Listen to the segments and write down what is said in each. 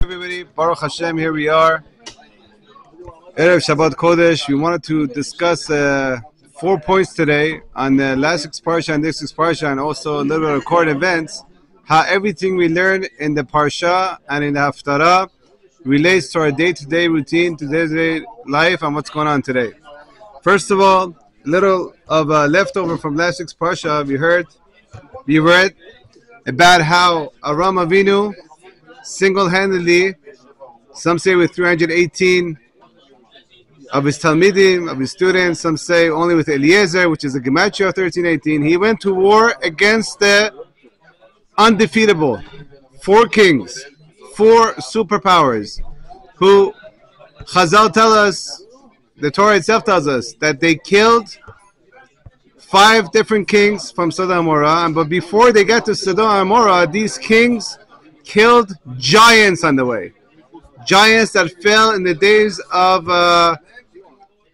Everybody, Baruch Hashem, here we are. Erev Shabbat Kodesh. We wanted to discuss 4 points today on the last week's Parashah and this week's Parashah, and also a little bit of current events, how everything we learn in the Parashah and in the Haftarah relates to our day-to-day routine, to day-to-day life, and what's going on today. First of all, a little of leftover from last week's Parashah. We read about how Avraham Avinu single-handedly, some say with 318 of his Talmidim, of his students, some say only with Eliezer, which is a Gematria of 1318, he went to war against the undefeatable 4 kings, 4 superpowers, who Chazal tell us, the Torah itself tells us, that they killed 5 different kings from Sodom and Gomorrah, but before they got to Sodom and Gomorrah, these kings killed giants on the way. Giants that fell in the days of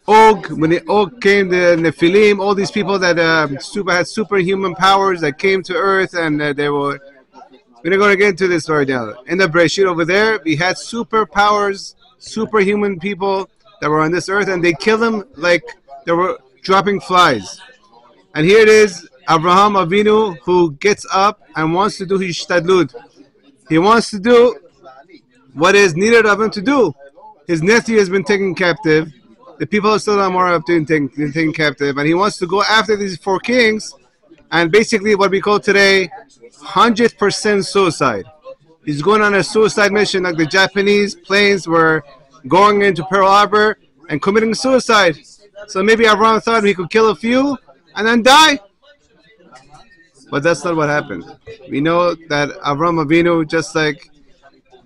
Og, when the Og came, the Nephilim, all these people that had superhuman powers that came to earth, and they were... We're going to get into this right now. In the Breshit over there, we had superpowers, superhuman people that were on this earth, and they killed them like they were dropping flies. And here it is, Avraham Avinu, who gets up and wants to do his shtadlut. He wants to do what is needed of him to do. His nephew has been taken captive. The people of Sodom and Gomorrah have been taken captive. And he wants to go after these 4 kings. And basically what we call today 100% suicide. He's going on a suicide mission, like the Japanese planes were going into Pearl Harbor and committing suicide. So maybe Avraham thought he could kill a few and then die. But that's not what happened. We know that Avraham Avinu, just like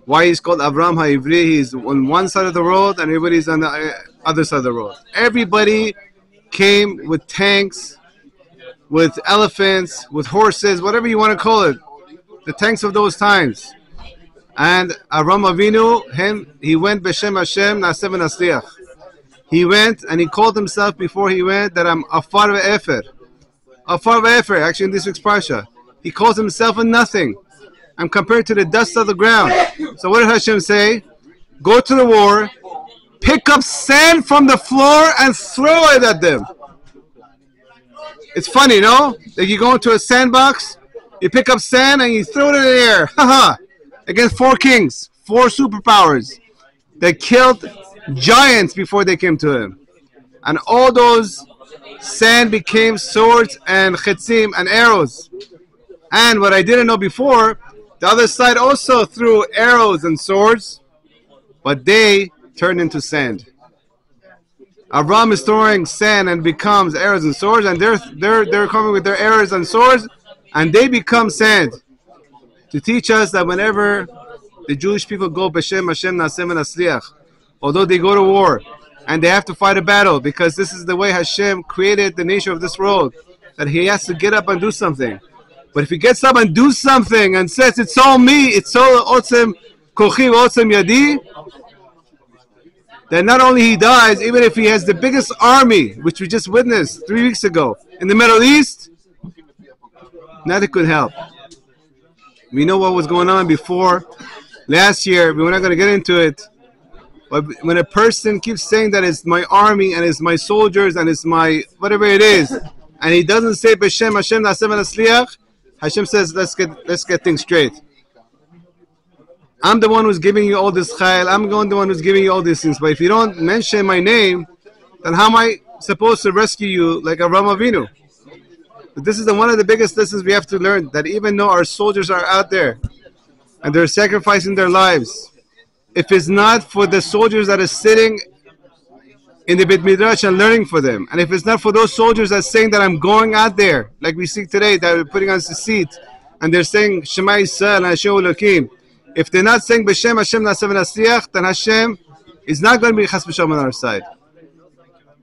why he's called Avram HaIvri, he's on one side of the road and everybody's on the other side of the road. Everybody came with tanks, with elephants, with horses, whatever you want to call it. The tanks of those times. And Avraham Avinu, he went B'Shem Hashem Na'aseh V'Natzliach. He went and he called himself before he went that I'm Afar Ve'efer. Afar Ve'efer, actually in this week's Parashah. He calls himself a nothing. I'm compared to the dust of the ground. So what did Hashem say? Go to the war, pick up sand from the floor and throw it at them. It's funny, no? Like you go into a sandbox, you pick up sand and you throw it in the air. Haha. Against 4 kings, 4 superpowers that killed giants before they came to him. And all those sand became swords and chetzim and arrows. And what I didn't know before, the other side also threw arrows and swords, but they turned into sand. Avram is throwing sand and becomes arrows and swords, and they're coming with their arrows and swords, and they become sand. To teach us that whenever the Jewish people go B'Shem Hashem Na'aseh V'Natzliach, although they go to war and they have to fight a battle, because this is the way Hashem created the nature of this world, that he has to get up and do something. But if he gets up and do something and says, it's all me, it's all Otzem Kochi Otzem Yadi, then not only he dies, even if he has the biggest army, which we just witnessed 3 weeks ago in the Middle East, nothing could help. We know what was going on before. Last year, we're not going to get into it. But when a person keeps saying that it's my army and it's my soldiers and it's my whatever it is, and he doesn't say B'Shem Hashem Na'aseh V'Natzliach, Hashem says, let's get things straight. I'm the one who's giving you all this chayil. I'm the one who's giving you all these things. But if you don't mention my name, then how am I supposed to rescue you like Avraham Avinu? But this is one of the biggest lessons we have to learn, that even though our soldiers are out there and they're sacrificing their lives, if it's not for the soldiers that are sitting in the Beit Midrash and learning for them, and if it's not for those soldiers that are saying that I'm going out there, like we see today, that we're putting on the seat, and they're saying Shema Yisrael and Hashem Elokim, if they're not saying B'Shem Hashem Na'aseh V'Natzliach, then Hashem is not going to be Chas V'Shalom on our side.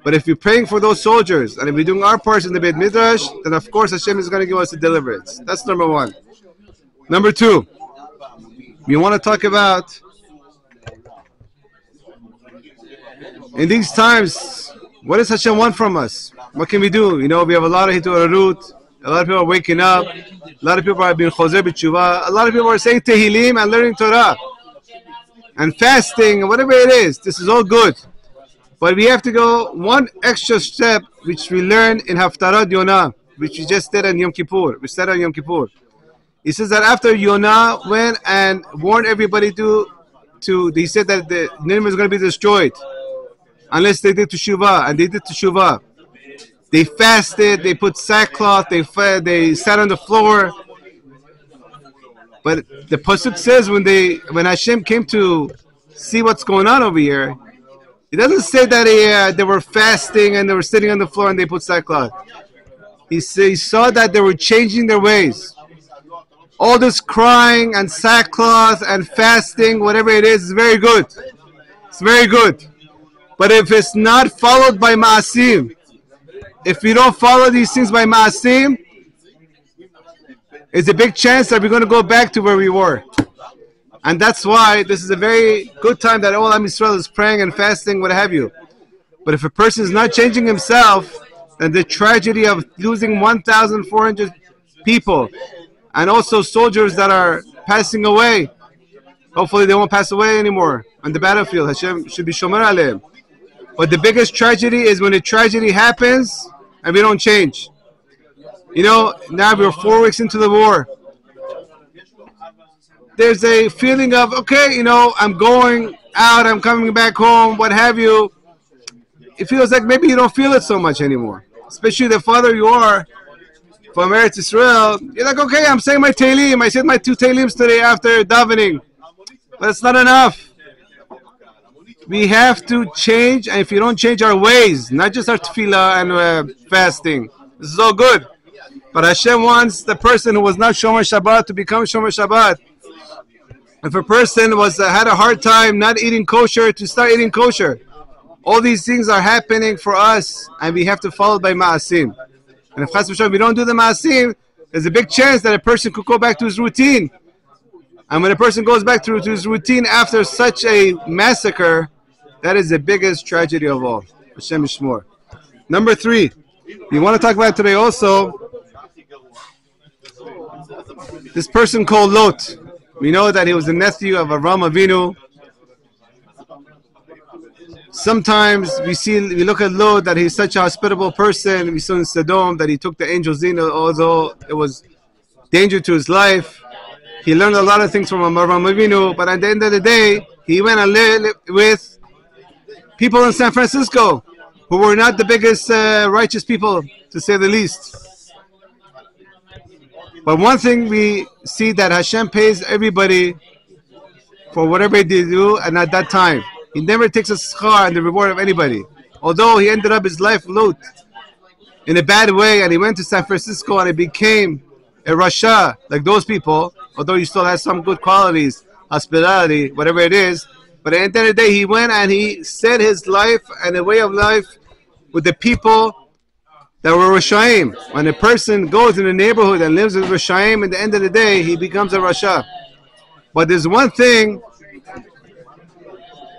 But if we're praying for those soldiers, and if we're doing our parts in the Beit Midrash, then of course Hashem is going to give us the deliverance. That's number 1. Number 2, we want to talk about, in these times, what does Hashem want from us? What can we do? You know, we have a lot of hitorarut. A lot of people are waking up. A lot of people are being chozer b'tshuva. A lot of people are saying tehillim and learning Torah. and fasting and whatever it is. This is all good. But we have to go one extra step, which we learned in Haftarah Yonah, which we just did on Yom Kippur. We said on Yom Kippur. He says that after Yonah went and warned everybody he said that the Nineveh is going to be destroyed unless they did teshuvah, and they did teshuvah. They fasted, they put sackcloth, they sat on the floor. But the pasuk says when Hashem came to see what's going on over here, it doesn't say that they were fasting and they were sitting on the floor and they put sackcloth. He saw that they were changing their ways. All this crying and sackcloth and fasting, whatever it is very good. It's very good. But if it's not followed by ma'asim, if we don't follow these things by ma'asim, it's a big chance that we're going to go back to where we were. And that's why this is a very good time that all Am Yisrael is praying and fasting, what have you. But if a person is not changing himself, then the tragedy of losing 1,400 people and also soldiers that are passing away, hopefully they won't pass away anymore on the battlefield. Hashem should be shomer aleim. But the biggest tragedy is when a tragedy happens and we don't change. You know, now we're 4 weeks into the war. There's a feeling of, okay, you know, I'm going out, I'm coming back home, what have you. It feels like maybe you don't feel it so much anymore. Especially the farther you are from Eretz Israel, you're like, okay, I'm saying my Tehillim. I said my 2 Tehillims today after davening. But it's not enough. We have to change, and if you don't change our ways, not just our tefillah and fasting, this is all good. But Hashem wants the person who was not Shomer Shabbat to become Shomer Shabbat. If a person had a hard time not eating kosher, to start eating kosher. All these things are happening for us, and we have to follow by ma'asim. And if Chas v'Shalom we don't do the ma'asim, there's a big chance that a person could go back to his routine. And when a person goes back to his routine after such a massacre, that is the biggest tragedy of all. Hashem Yishmor. Number 3, we want to talk about today also this person called Lot. We know that he was the nephew of Avraham Avinu. Sometimes we look at Lot that he's such a hospitable person. We saw in Sodom that he took the angels in, although it was danger to his life. He learned a lot of things from Avraham Avinu, but at the end of the day, he went and lived with people in San Francisco who were not the biggest righteous people, to say the least. But one thing we see that Hashem pays everybody for whatever they do, and at that time. He never takes a schar and the reward of anybody. Although he ended up his life Lot in a bad way, and he went to San Francisco and he became a Rasha, like those people, although he still has some good qualities, hospitality, whatever it is. But at the end of the day, he went and he set his life and a way of life with the people that were Rashaim. When a person goes in a neighborhood and lives with Rashaim, at the end of the day, he becomes a Rasha. But there's one thing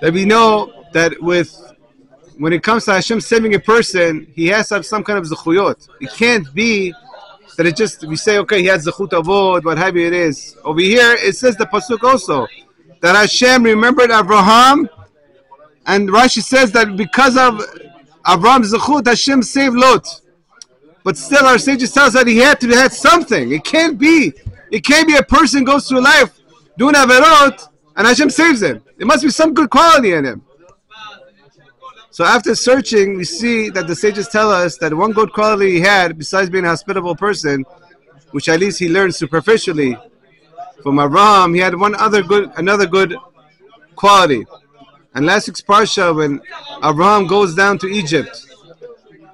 that we know, that when it comes to Hashem saving a person, he has to have some kind of zechuyot. It can't be that it just, we say, okay, he has zechut avod, what have you it is. Over here, it says the pasuk also, that Hashem remembered Abraham, and Rashi says that because of Abraham's zechut, Hashem saved Lot. But still, our sages tell us that he had to have something. It can't be a person goes through life doing averot, and Hashem saves him. There must be some good quality in him. So after searching, we see that the sages tell us that one good quality he had, besides being a hospitable person, which at least he learned superficially from Abraham, he had another good quality. And last week's Parashah, when Abraham goes down to Egypt,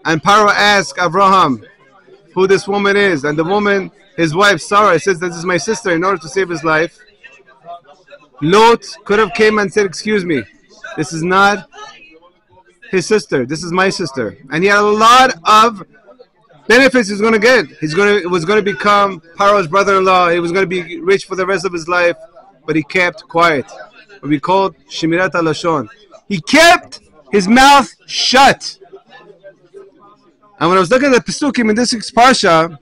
and Paro asks Abraham who this woman is, and the woman, his wife Sarah, says, "This is my sister," in order to save his life. Lot could have came and said, "Excuse me, this is not his sister. This is my sister." And he had a lot of benefits he was going to get. He was going to become Paro's brother-in-law. He was going to be rich for the rest of his life. But he kept quiet. What we called Shemirat HaLashon. He kept his mouth shut. And when I was looking at the Pesukim in this week's Parashah,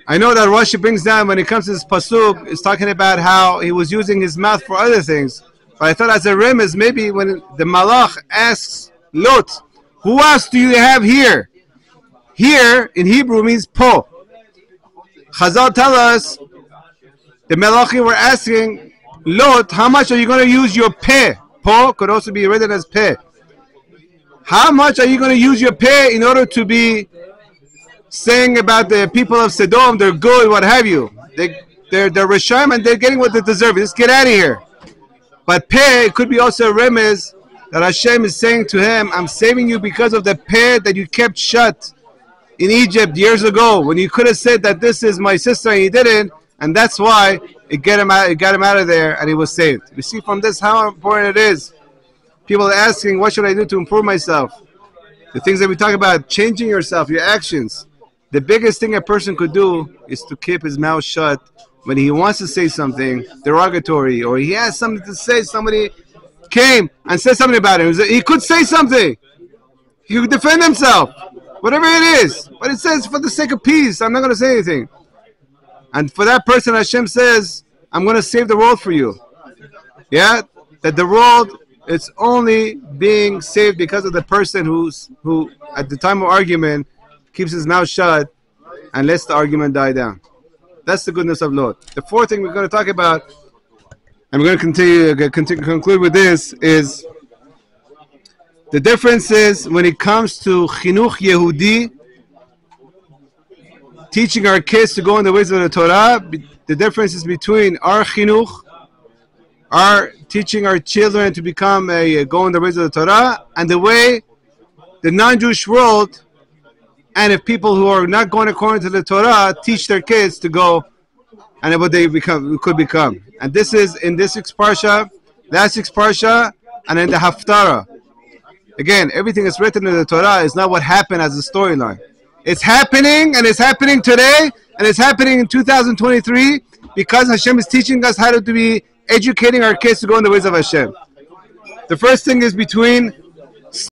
I know that Rashi brings down when it comes to this pasuk, it's talking about how he was using his mouth for other things. But I thought as a remez, maybe when the malach asks Lot, who else do you have here? Here in Hebrew means po. Chazal tell us the malachim were asking Lot, how much are you going to use your peh? Po could also be written as peh. How much are you going to use your peh in order to be saying about the people of Sodom, they're good, what have you? They're Rishayim and they're getting what they deserve. Just get out of here. But peh could be also a remez that Hashem is saying to him, I'm saving you because of the peh that you kept shut in Egypt years ago, when you could have said that this is my sister and you didn't, and that's why it got him out of there and he was saved. You see from this how important it is. People are asking, what should I do to improve myself? The things that we talk about, changing yourself, your actions. The biggest thing a person could do is to keep his mouth shut when he wants to say something derogatory, or he has something to say, somebody came and said something about him. He could say something. He could defend himself. Whatever it is. But it says, for the sake of peace, I'm not going to say anything. And for that person, Hashem says, I'm going to save the world for you. Yeah? That the world, it's only being saved because of the person who at the time of argument, keeps his mouth shut and lets the argument die down. That's the goodness of Lord. The fourth thing we're going to talk about, and we're going to conclude with this, is the difference is when it comes to Chinuch Yehudi, teaching our kids to go in the ways of the Torah. The difference is between our Chinuch, our teaching our children to become go in the ways of the Torah, and the way the non-Jewish world, and if people who are not going according to the Torah teach their kids to go, and what they could become. And this is in this week's Parashah, last week's Parashah, and in the Haftarah. Again, everything that's written in the Torah is not what happened as a storyline. It's happening, and it's happening today, and it's happening in 2023 because Hashem is teaching us how to be educating our kids to go in the ways of Hashem. The first thing is between